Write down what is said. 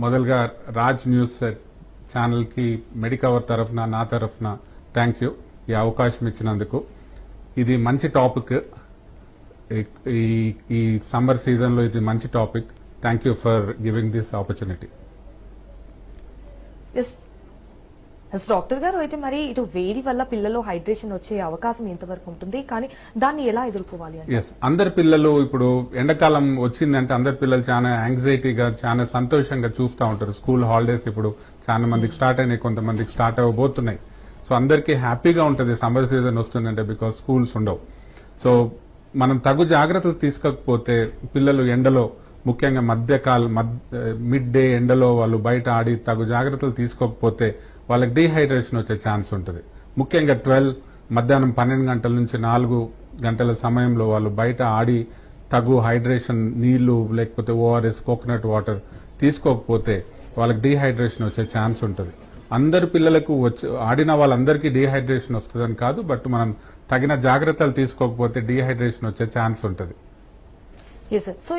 మొదలుగా రాజ్ న్యూస్ ఛానల్కి మెడికవర్ తరఫున నా తరఫున థ్యాంక్ యూ ఈ అవకాశం ఇచ్చినందుకు. ఇది మంచి టాపిక్, ఈ సమ్మర్ సీజన్లో ఇది మంచి topic. Thank you for giving this opportunity. Doctor గారు, అయితే మరి ఇటు వేడి వల్ల పిల్లలు హైడ్రేషన్ వచ్చే అవకాశం ఎంతవరకు ఉంటుంది, కానీ దాన్ని ఎలా ఎదుర్కోవాలి? అందరి పిల్లలు ఇప్పుడు ఎండాకాలం వచ్చిందంటే అందరి పిల్లలు చాలా యాంగ్జైటీగా చాలా సంతోషంగా చూస్తూ ఉంటారు. స్కూల్ హాలిడేస్ ఇప్పుడు చాలా మందికి స్టార్ట్ అయినాయి, కొంతమందికి స్టార్ట్ అవ్వబోతున్నాయి. సో అందరికీ హ్యాపీగా ఉంటుంది సమ్మర్ సీజన్ వస్తుందంటే, బికాస్ స్కూల్స్ ఉండవు. సో మనం తగు జాగ్రత్తలు తీసుకోకపోతే పిల్లలు ఎండలో, ముఖ్యంగా మిడ్ డే ఎండలో వాళ్ళు బయట ఆడి తగు జాగ్రత్తలు తీసుకోకపోతే వాళ్ళకి డీహైడ్రేషన్ వచ్చే ఛాన్స్ ఉంటుంది. ముఖ్యంగా మధ్యాహ్నం 12 గంటల నుంచి 4 గంటల సమయంలో వాళ్ళు బయట ఆడి తగు హైడ్రేషన్ నీళ్లు లేకపోతే ఓఆర్ఎస్, కోకోనట్ వాటర్ తీసుకోకపోతే వాళ్ళకి డీహైడ్రేషన్ వచ్చే ఛాన్స్ ఉంటుంది. అందరి పిల్లలకు ఆడిన వాళ్ళందరికీ డీహైడ్రేషన్ వస్తుందని కాదు, బట్ మనం తగిన జాగ్రత్తలు తీసుకోకపోతే డీహైడ్రేషన్ వచ్చే ఛాన్స్ ఉంటుంది. సో